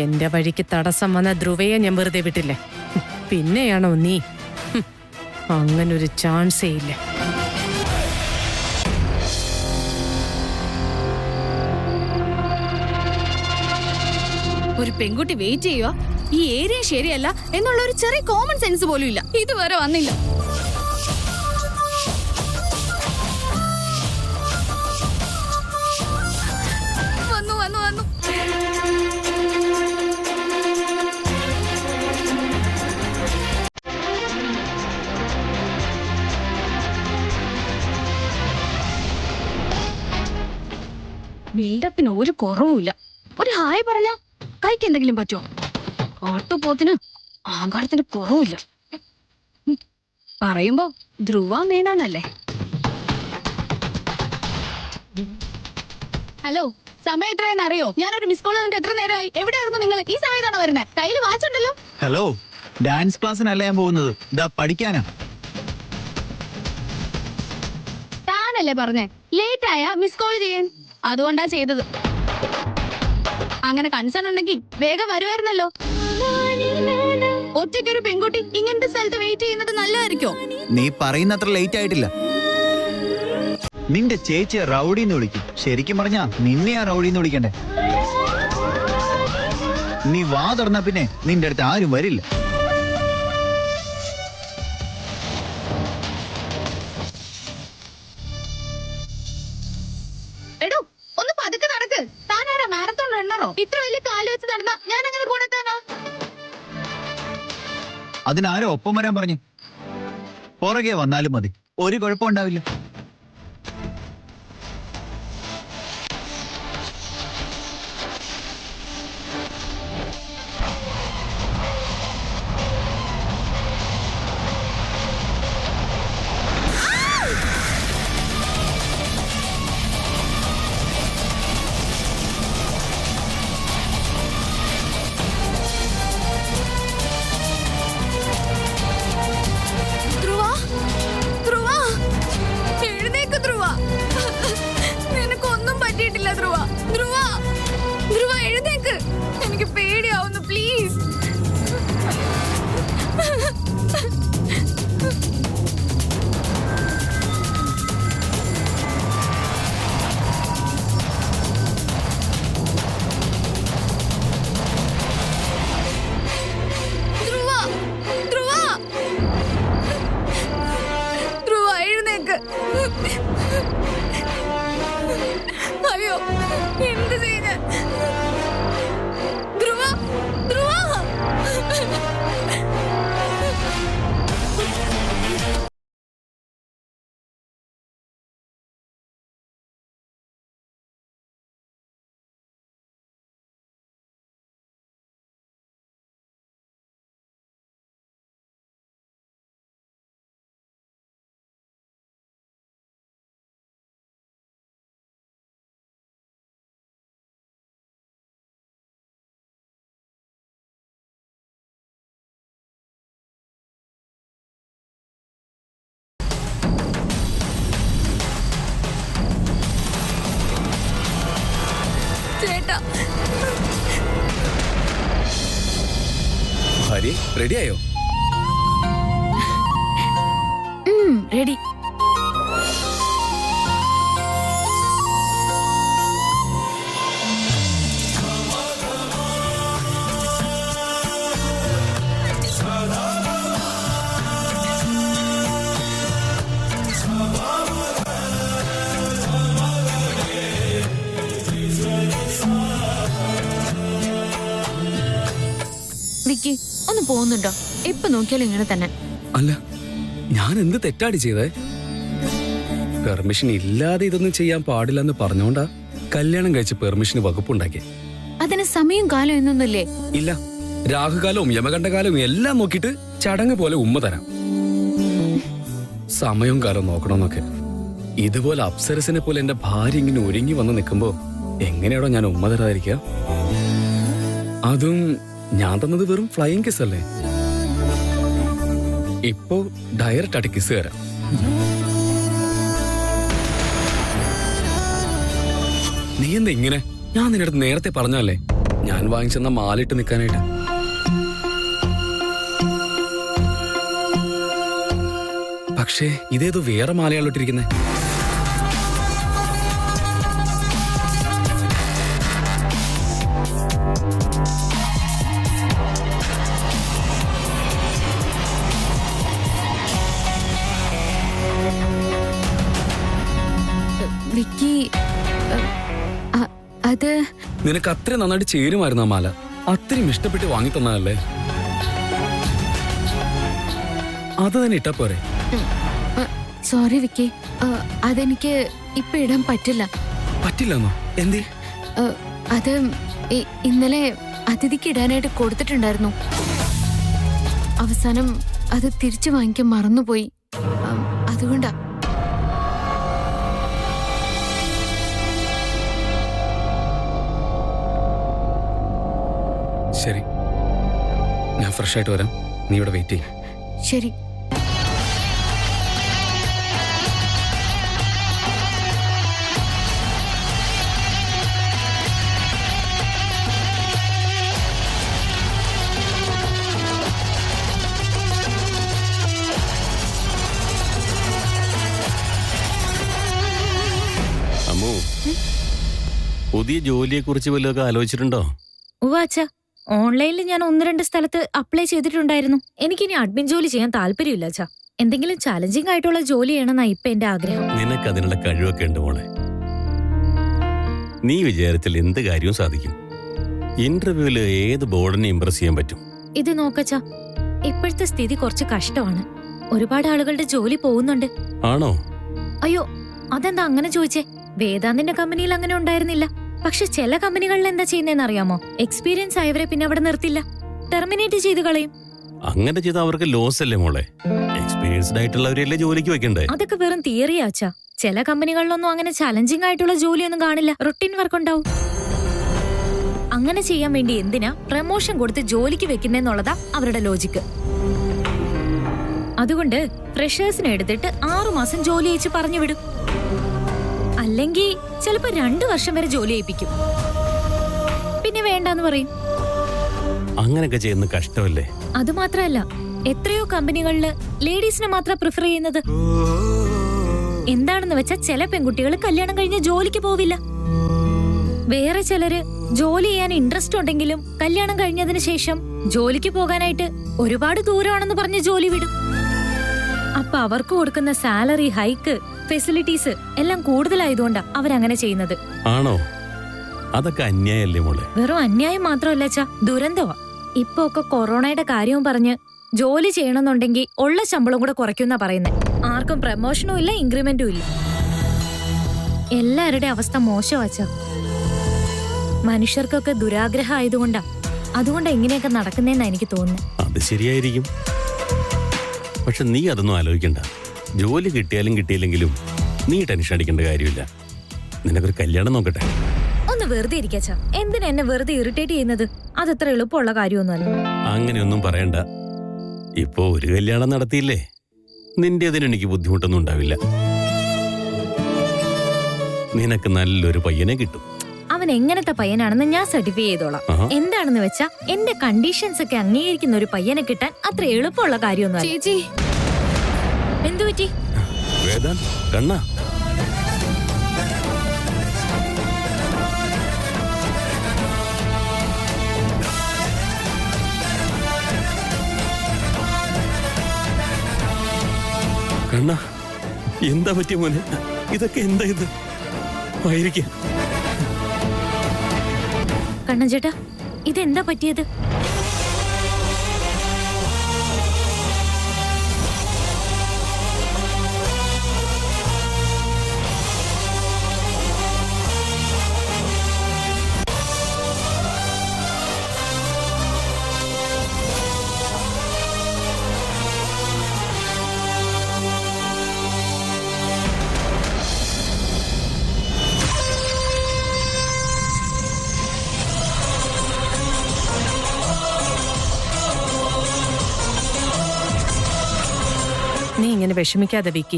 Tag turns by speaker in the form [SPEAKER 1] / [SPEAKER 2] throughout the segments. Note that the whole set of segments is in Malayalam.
[SPEAKER 1] എന്റെ വഴിക്ക് തടസ്സം വന്ന ധ്രുവയെ ഞാൻ വെറുതെ വിട്ടില്ലേ. പിന്നെയാണോ നീ? അങ്ങനൊരു ചാൻസേ ഇല്ല.
[SPEAKER 2] ഒരു പെൺകുട്ടി വെയിറ്റ് ചെയ്യുക, ഈ ഏരിയ ശരിയല്ല എന്നുള്ള ഒരു ചെറിയ കോമൺ സെൻസ് പോലും ഇല്ല. ഇതുവരെ വന്നില്ല. വന്നു വന്നു വന്നു. ബിൽഡപ്പിന് ഒരു കുറവുമില്ല. ഒരു ഹായ് പറഞ്ഞ കൈക്ക് എന്തെങ്കിലും പറ്റുമോ? ഓട്ടുപോത്തിന് ആകാരത്തിന് കുറവില്ല. പറയുമ്പോ ധ്രുവ മേനാണല്ലേ. ഹലോ, സമയം എത്രയെന്ന് അറിയോ? ഞാനൊരു മിസ് കോൾ തന്നിട്ട് എത്ര നേരമായി? എവിടെയായിരുന്നു നിങ്ങൾ? ഈ സമയത്താണ് വരുന്നത്. കയ്യിൽ വാച്ച് ഉണ്ടല്ലോ.
[SPEAKER 3] ഹലോ, ഡാൻസ് ക്ലാസ്സിനല്ല ഞാൻ പോകുന്നത്, ഇതാ പഠിക്കാനാ.
[SPEAKER 2] താനല്ലേ പറഞ്ഞേ ലേറ്റ് ആയ മിസ് കോൾ ചെയ്യാൻ? അതുകൊണ്ടാ ചെയ്തത്. അങ്ങനെ കൺസേൺ ഉണ്ടെങ്കിൽ വേഗം വരുമായിരുന്നല്ലോ. ഒറ്റയ്ക്കൊരു പെൺകുട്ടി ഇങ്ങനത്തെ സ്ഥലത്ത് വെയിറ്റ് ചെയ്യുന്നത് നല്ലതായിരിക്കോ?
[SPEAKER 3] നീ പറയുന്നത്ര ലേറ്റ് ആയിട്ടില്ല. നിന്റെ ചേച്ചിയെ റൗഡിന്ന് വിളിക്കും. ശരിക്കും പറഞ്ഞാ നിന്നെയാ റൗഡിന്ന് വിളിക്കണ്ടേ. നീ വാ തുറന്നാ പിന്നെ നിന്റെ അടുത്ത് ആരും വരില്ല.
[SPEAKER 2] എടോ, ഒന്ന് പതുക്കെ നടക്ക്. താനാരാ മാരത്തോൺ റണ്ണറോ? ഇത്ര വലിയ കാല് വെച്ച് നടന്ന ഞാൻ അങ്ങനെ കൂടെത്താനോ?
[SPEAKER 3] അതിനാരോ ഒപ്പം വരാൻ പറഞ്ഞു. പുറകെ വന്നാലും മതി, ഒരു കുഴപ്പമുണ്ടാവില്ല.
[SPEAKER 2] എനിക്ക് പേടിയാവുന്നു, പ്ലീസ്. ധ്രുവ എഴുന്നേക്ക്. അയ്യോ, എന്ത് ചെയ്യുന്ന ധ്രുവ? ധ്രുവ, ചേട്ടാ.
[SPEAKER 4] ഹരി, റെഡിയായോ?
[SPEAKER 2] റെഡി. വിക്കി, ഒന്ന് പോകുന്നുണ്ടോ? എപ്പൊ നോക്കിയാലും ഇങ്ങനെ തന്നെ.
[SPEAKER 4] അല്ല, ഞാൻ എന്ത് തെറ്റാടി ചെയ്തേ? പെർമിഷൻ ഇല്ലാതെ ഇതൊന്നും ചെയ്യാൻ പാടില്ലെന്ന് പറഞ്ഞോണ്ടാ കല്യാണം കഴിച്ച് പെർമിഷന് വകുപ്പുണ്ടാക്കി.
[SPEAKER 2] അതിന് സമയം കാലം എന്നൊന്നുമില്ലേ?
[SPEAKER 4] ഇല്ല, രാഹുകാലവും യമകണ്ഠകാലവും എല്ലാം നോക്കിയിട്ട് ചടങ്ങ് പോലെ ഉമ്മ തരാം. സമയവും കാലം നോക്കണമെന്നൊക്കെ. ഇതുപോലെ അപ്സരസിനെ പോലെ എന്റെ ഭാര്യ ഇങ്ങനെ ഒരുങ്ങി വന്ന് നിൽക്കുമ്പോ എങ്ങനെയാണോ ഞാൻ ഉമ്മ തരാതിരിക്കുക? അതും ഞാൻ തന്നത് വെറും ഫ്ലൈയിങ് കിസ് അല്ലേ? ഇപ്പോ ഡയറക്റ്റ് ആയിട്ട് കിസ് തരാം. നീ എന്താ ഇങ്ങനെ? ഞാൻ നിന്റെ അടുത്ത് നേരത്തെ പറഞ്ഞല്ലേ ഞാൻ വാങ്ങിച്ചെന്ന മാലിട്ട് നിൽക്കാനായിട്ട്. പക്ഷേ ഇതേതോ വേറെ മാലയാളിട്ടിരിക്കുന്നേ.
[SPEAKER 5] വിക്കി, അത്
[SPEAKER 4] നിനക്ക് അത്രയും നന്നായിട്ട് ചേരുമായിരുന്നു ആ മാല. അത്രയും ഇഷ്ടപ്പെട്ട് വാങ്ങി തന്നതല്ലേ, അത് തന്നെ ഇട്ടാ പോരെ?
[SPEAKER 5] സോറി വിക്കി, അതെനിക്ക് ഇപ്പൊ ഇടാൻ പറ്റില്ല.
[SPEAKER 4] പറ്റില്ലെന്നോ? എന്തേ?
[SPEAKER 5] അത് ഇന്നലെ അതിഥിക്ക് ഇടാനായിട്ട് കൊടുത്തിട്ടുണ്ടായിരുന്നു. അവസാനം അത് തിരിച്ചു വാങ്ങിക്കാൻ മറന്നുപോയി. അതുകൊണ്ടാ.
[SPEAKER 4] ശരി, ഞാൻ ഫ്രഷ് ആയിട്ട് വരാം. നീ ഇവിടെ വെയിറ്റ് ചെയ്യും.
[SPEAKER 5] ശരി.
[SPEAKER 6] അമ്മു, പുതിയ ജോലിയെ കുറിച്ച് വല്ലതൊക്കെ ആലോചിച്ചിട്ടുണ്ടോ?
[SPEAKER 7] ഉവാച്ച, ഓൺലൈനിൽ ഞാൻ 1-2 സ്ഥലത്ത് അപ്ലൈ ചെയ്തിട്ടുണ്ടായിരുന്നു. എനിക്കിനി അഡ്മിൻ ജോലി ചെയ്യാൻ താല്പര്യമില്ല അച്ഛാ. എന്തെങ്കിലും ചാലഞ്ചിങ് ആയിട്ടുള്ള ജോലി ചെയ്യണമെന്നാ ഇപ്പൊ എന്റെ ആഗ്രഹം.
[SPEAKER 6] നിനക്ക് അതിനുള്ള കഴിവൊക്കെ ഉണ്ട് മോളെ. നീ വിചാരിച്ചാൽ എന്ത് കാര്യവും സാധിക്കും. ഇന്റർവ്യൂവില് ഏത് ബോർഡിനെ ഇംപ്രസ് ചെയ്യാൻ പറ്റും.
[SPEAKER 7] ഇത് നോക്കച്ചാ, ഇപ്പോഴത്തെ സ്ഥിതി കുറച്ച് കഷ്ടമാണ്. ഒരുപാട് ആളുകളുടെ ജോലി പോകുന്നുണ്ട്.
[SPEAKER 6] ആണോ?
[SPEAKER 7] അയ്യോ, അതെന്താ അങ്ങനെ ചോദിച്ചേ? വേദാന്തിന്റെ കമ്പനിയിൽ അങ്ങനെ ഉണ്ടായിരുന്നില്ല. പക്ഷെ ചില കമ്പനികളിൽ എന്താ ചെയ്യുന്നതെന്ന് അറിയാമോ? എക്സ്പീരിയൻസ് ആയവരെ പിന്നെ അവിടെ നിർത്തില്ല, ടെർമിനേറ്റ് ചെയ്ത് കളയും.
[SPEAKER 6] അങ്ങനെ ചെയ്താൽ അവർക്ക് ലോസ് അല്ലേ മോളെ? എക്സ്പീരിയൻസ്ഡ് ആയിട്ടുള്ളവരെയല്ലേ ജോലിക്ക് വെക്കണ്ടേ?
[SPEAKER 7] അതൊക്കെ വെറും തിയറിയാച്ചാ. ചില കമ്പനികളിലൊന്നും അങ്ങനെ ചാലഞ്ചിങ് ആയിട്ടുള്ള ജോലിയൊന്നും കാണില്ല. റൊട്ടീൻ വർക്ക് ഉണ്ടാവും. അങ്ങനെ ചെയ്യാൻ വേണ്ടി എന്തിനാ പ്രമോഷൻ കൊടുത്ത് ജോലിക്ക് വെക്കുന്നെന്നുള്ളതാ അവരുടെ ലോജിക്ക്. അതുകൊണ്ട് ഫ്രഷേഴ്സിനെ എടുത്തിട്ട് 6 മാസം ജോലി അയച്ച് പറഞ്ഞു വിടും. അല്ലെങ്കിൽ ചിലപ്പോ 2 വർഷം വരെ ജോലി ചെയ്യിപ്പിക്കും. പിന്നെ വേണ്ടാന്ന് പറയും.
[SPEAKER 6] അങ്ങനെയൊക്കെ ചെയ്യുന്ന കഷ്ടമല്ലേ?
[SPEAKER 7] അത് മാത്രല്ല, എത്രയോ കമ്പനികളില് ലേഡീസിനെ മാത്രം പ്രിഫർ ചെയ്യുന്നത്. എന്താണെന്ന് വെച്ചാൽ ചില പെൺകുട്ടികൾ കല്യാണം കഴിഞ്ഞ് ജോലിക്ക് പോവില്ല. വേറെ ചിലര് ജോലി ചെയ്യാൻ ഇൻട്രസ്റ്റ് ഉണ്ടെങ്കിലും കല്യാണം കഴിഞ്ഞതിന് ശേഷം ജോലിക്ക് പോകാനായിട്ട് ഒരുപാട് ദൂരമാണെന്ന് പറഞ്ഞ് ജോലി വിടും. അപ്പൊ അവർക്ക് കൊടുക്കുന്ന സാലറി ഹൈക്ക്, ഫെസിലിറ്റീസ് എല്ലാം കൂടുതലായതുകൊണ്ടാ അവരങ്ങനെ ചെയ്യുന്നത്.
[SPEAKER 6] ആണോ? അതൊക്കെ അന്യായല്ലേ മോളെ?
[SPEAKER 7] വെറും അന്യായം മാത്രമല്ല അച്ഛാ, ദുരന്തമാ. ഇപ്പൊ ഒക്കെ കൊറോണയുടെ കാര്യവും പറഞ്ഞ് ജോലി ചെയ്യണമെന്നുണ്ടെങ്കിൽ ഉള്ള ശമ്പളം കൂടെ കുറയ്ക്കുന്ന പറയുന്നത്. ആർക്കും പ്രമോഷനും ഇല്ല, ഇൻക്രിമെന്റും ഇല്ല. എല്ലാവരുടെ അവസ്ഥ മോശമാച്ചാ. മനുഷ്യർക്കൊക്കെ ദുരാഗ്രഹം ആയതുകൊണ്ടാ. അതുകൊണ്ടാ ഇങ്ങനെയൊക്കെ നടക്കുന്നേന്നാ എനിക്ക് തോന്നുന്നത്.
[SPEAKER 6] അത് ശരിയായിരിക്കും. പക്ഷെ നീ അതൊന്നും ആലോചിക്കണ്ട. ജോലി കിട്ടിയാലും കിട്ടിയില്ലെങ്കിലും നീ ടെൻഷൻ അടിക്കേണ്ട കാര്യമില്ല. നിനക്കൊരു കല്യാണം നോക്കട്ടെ.
[SPEAKER 7] ഒന്ന് വെറുതെ ഇരിക്കാച്ചാ. എന്തിനാ എന്നെ വെറുതെ ഇറിറ്റേറ്റ് ചെയ്യുന്നത്? അതത്ര എളുപ്പമുള്ള കാര്യമൊന്നുമല്ല.
[SPEAKER 6] അങ്ങനെയൊന്നും പറയണ്ട. ഇപ്പോ ഒരു കല്യാണം നടത്തിയില്ലേ, നിന്റേതിന് എനിക്ക് ബുദ്ധിമുട്ടൊന്നും ഉണ്ടാവില്ല. നിനക്ക് നല്ലൊരു പയ്യനെ കിട്ടും.
[SPEAKER 7] അവൻ എങ്ങനത്തെ പയ്യനാണെന്ന് ഞാൻ സർട്ടിഫൈ ചെയ്തോളാം. എന്താണെന്ന് വെച്ചാ എന്റെ കണ്ടീഷൻസ് ഒക്കെ അംഗീകരിക്കുന്ന ഒരു പയ്യനെ കിട്ടാൻ അത്ര എളുപ്പമുള്ള കാര്യമൊന്നും.
[SPEAKER 5] ചേച്ചി,
[SPEAKER 7] എന്തു പറ്റി?
[SPEAKER 6] വേദാന്ത്, കണ്ണാ, കണ്ണാ, എന്താ പറ്റിയ മോനെ? ഇതൊക്കെ എന്താ ഇത്? ആയിരിക്കും.
[SPEAKER 7] കണ്ണൻ ചേട്ടാ, ഇതെന്താ പറ്റിയത്?
[SPEAKER 1] നീ ഇങ്ങനെ വിഷമിക്കാതെ വിക്കി.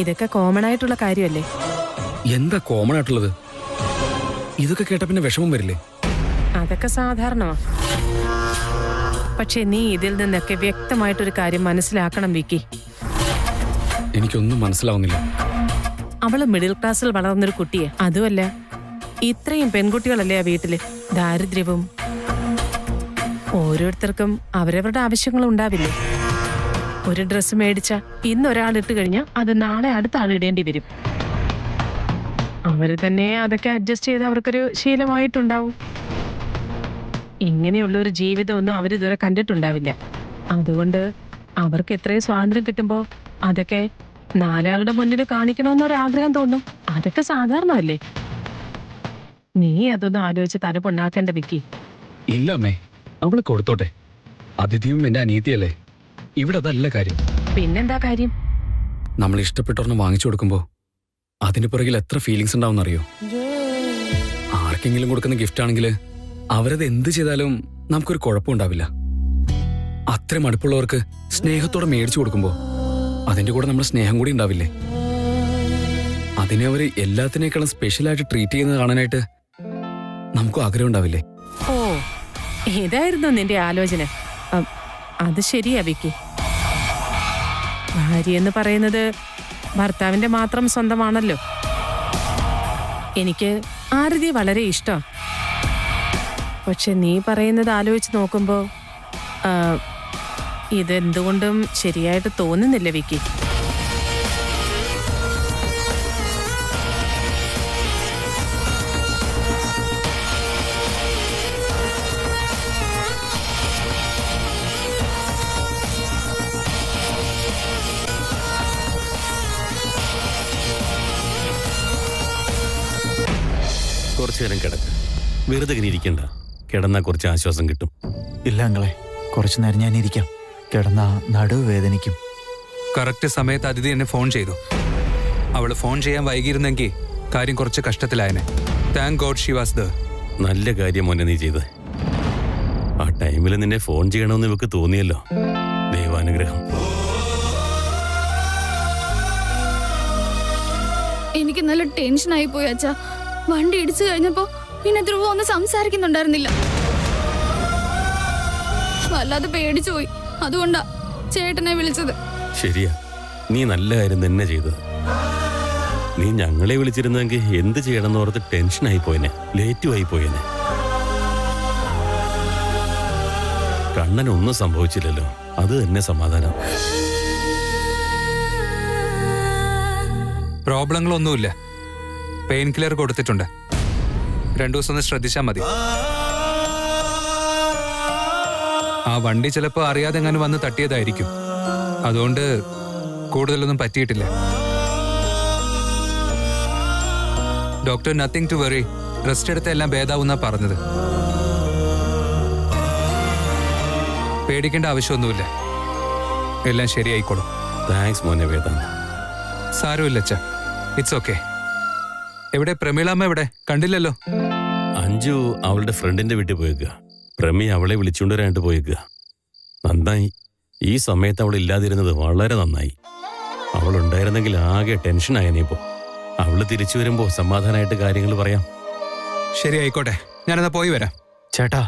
[SPEAKER 1] ഇതൊക്കെ കോമൺ ആയിട്ടുള്ള കാര്യമല്ലേ?
[SPEAKER 4] എന്താ കോമൺ ആയിട്ടുള്ളത്? ഇതൊക്കെ കേട്ട പിന്നെ വിഷമം വരില്ലേ?
[SPEAKER 1] അതൊക്കെ സാധാരണമാ. പക്ഷെ നീ ഇതിൽ നിന്നൊക്കെ വ്യക്തമായിട്ടൊരു കാര്യം മനസ്സിലാക്കണം വിക്കി.
[SPEAKER 4] എനിക്കൊന്നും മനസ്സിലാവുന്നില്ല.
[SPEAKER 1] അവള് മിഡിൽ ക്ലാസ്സിൽ വളർന്നൊരു കുട്ടിയെ. അതുമല്ല, ഇത്രയും പെൺകുട്ടികളല്ലേ ആ വീട്ടില്. ദാരിദ്ര്യവും ഓരോരുത്തർക്കും അവരവരുടെ ആവശ്യങ്ങൾ ഉണ്ടാവില്ലേ. ഒരു ഡ്രസ്സ് മേടിച്ച ഇന്ന് ഒരാൾ ഇട്ട് കഴിഞ്ഞാൽ അത് നാളെ അടുത്ത ആൾ ഇടേണ്ടി വരും. അവര് തന്നെ അതൊക്കെ അഡ്ജസ്റ്റ് ചെയ്ത് അവർക്കൊരു ശീലമായിട്ടുണ്ടാവും. ഇങ്ങനെയുള്ളൊരു ജീവിതമൊന്നും അവരിതുവരെ കണ്ടിട്ടുണ്ടാവില്ല. അതുകൊണ്ട് അവർക്ക് എത്രയും സ്വാതന്ത്ര്യം കിട്ടുമ്പോൾ അതൊക്കെ നാലാളുടെ മുന്നിൽ കാണിക്കണമെന്നൊരാഗ്രഹം തോന്നും. അതൊക്കെ സാധാരണമല്ലേ. നീ അതൊന്നും ആലോചിച്ച് തല പൊണ്ണാക്കേണ്ട വിക്കി.
[SPEAKER 4] ഇല്ല അമ്മേ, അവള് കൊടുത്തോട്ടെ. അതിഥിയും എന്റെ അനീതിയല്ലേ. ഇവിടെ അതല്ല കാര്യം.
[SPEAKER 1] പിന്നെന്താ കാര്യം?
[SPEAKER 4] നമ്മൾ ഇഷ്ടപ്പെട്ടൊരെണ്ണം വാങ്ങിച്ചു കൊടുക്കുമ്പോ അതിന് പുറകിൽ എത്ര ഫീലിങ്സ് ഉണ്ടാവും അറിയോ. ആർക്കെങ്കിലും കൊടുക്കുന്ന ഗിഫ്റ്റ് ആണെങ്കിൽ അവരത് എന്ത് ചെയ്താലും നമുക്കൊരു കുഴപ്പമുണ്ടാവില്ല. അത്രയും അടുപ്പുള്ളവർക്ക് സ്നേഹത്തോടെ മേടിച്ചു കൊടുക്കുമ്പോ അതിന്റെ കൂടെ നമ്മുടെ സ്നേഹം കൂടി ഉണ്ടാവില്ലേ. അതിനെ അവര് എല്ലാത്തിനേക്കാളും സ്പെഷ്യലായിട്ട് ട്രീറ്റ് ചെയ്യുന്നത് കാണാനായിട്ട് നമുക്കും ആഗ്രഹം ഉണ്ടാവില്ലേ.
[SPEAKER 1] ഓ, ഇതായിരുന്നു നിന്റെ ആലോചന. അത് ശരിയാ വിക്കി. ഭാര്യ എന്ന് പറയുന്നത് ഭർത്താവിന്റെ മാത്രം സ്വന്തമാണല്ലോ. എനിക്ക് ആരതി വളരെ ഇഷ്ടം. പക്ഷെ നീ പറയുന്നത് ആലോചിച്ച് നോക്കുമ്പോ ഇതെന്തുകൊണ്ടും ശരിയായിട്ട് തോന്നുന്നില്ല വിക്കി.
[SPEAKER 6] കുറച്ചു നേരം കിടക്ക്. വെറുതെ ഇങ്ങനെ ഇരിക്കണ്ട. കിടന്നാൽ കുറച്ച് ആശ്വാസം കിട്ടും.
[SPEAKER 3] ഇല്ല അങ്ങളെ, കുറച്ചു നേരം ഞാൻ ഇരിക്കാം. കിടന്ന നടുവ് വേദനിക്കും.
[SPEAKER 8] കറക്റ്റ് സമയത്ത് അതിഥി എന്നെ ഫോൺ ചെയ്തു. അവള് ഫോൺ ചെയ്യാൻ വൈകിയിരുന്നെങ്കിൽ കാര്യം കുറച്ച് കഷ്ടത്തിലായനെ. Thank God she was there.
[SPEAKER 6] നല്ല കാര്യം മോനെ നീ ചെയ്ത്. ആ ടൈമിൽ നിന്നെ ഫോൺ ചെയ്യണമെന്ന് ഇവക്ക് തോന്നിയല്ലോ. ദൈവാനുഗ്രഹം.
[SPEAKER 2] എനിക്ക് നല്ല ടെൻഷനായി പോയി അച്ഛാ. വണ്ടി ഇടിച്ചു കഴിഞ്ഞപ്പോ പിന്നെ ധ്രുവ ഒന്നും സംസാരിക്കുന്നുണ്ടായിരുന്നില്ല. വല്ലാതെ പേടിച്ചു പോയി. അതുകൊണ്ടാ ചേട്ടനെ വിളിച്ചത്.
[SPEAKER 6] ശരിയാ, നീ നല്ല കാര്യം തന്നെ ചെയ്തത്. നീ ഞങ്ങളെ വിളിച്ചിരുന്നെങ്കിൽ എന്ത് ചെയ്യണമെന്ന് ഓർത്ത് ടെൻഷനായി പോയനെ, ലേറ്റും ആയി പോയനെ. കണ്ണനൊന്നും സംഭവിച്ചില്ലല്ലോ, അത് തന്നെ സമാധാനം.
[SPEAKER 8] പ്രോബ്ലങ്ങളൊന്നുമില്ല. പെയിൻ കില്ലർ കൊടുത്തിട്ടുണ്ട്. 2 ദിവസം ഒന്ന് ശ്രദ്ധിച്ചാൽ മതി. ആ വണ്ടി ചിലപ്പോൾ അറിയാതെ എങ്ങനെ വന്ന് തട്ടിയതായിരിക്കും. അതുകൊണ്ട് കൂടുതലൊന്നും പറ്റിയിട്ടില്ല. Doctor nothing to worry, rest എടുത്ത എല്ലാം ഭേദാവുന്നാ പറഞ്ഞത്. പേടിക്കേണ്ട ആവശ്യമൊന്നുമില്ല, എല്ലാം ശരിയായിക്കോളും.
[SPEAKER 6] താങ്ക്സ് മോനെ വേദാന്ത്.
[SPEAKER 8] സാരമില്ല അച്ഛാ, ഇറ്റ്സ് ഓക്കെ. എവിടെ പ്രമീളാമ്മ? എവിടെ കണ്ടില്ലല്ലോ?
[SPEAKER 6] അഞ്ജു അവളുടെ ഫ്രണ്ടിന്റെ വീട്ടിൽ പോയേക്കുക. പ്രമി അവളെ വിളിച്ചുകൊണ്ട് വരാനായിട്ട് പോയേക്കുക. നന്നായി, ഈ സമയത്ത് അവൾ ഇല്ലാതിരുന്നത് വളരെ നന്നായി. അവൾ ഉണ്ടായിരുന്നെങ്കിൽ ആകെ ടെൻഷനായനിപ്പോ. അവള് തിരിച്ചു വരുമ്പോ സമാധാനമായിട്ട് കാര്യങ്ങൾ പറയാം.
[SPEAKER 8] ശരി, ആയിക്കോട്ടെ. ഞാനെന്നാ പോയി വരാം.
[SPEAKER 3] ചേട്ടാ,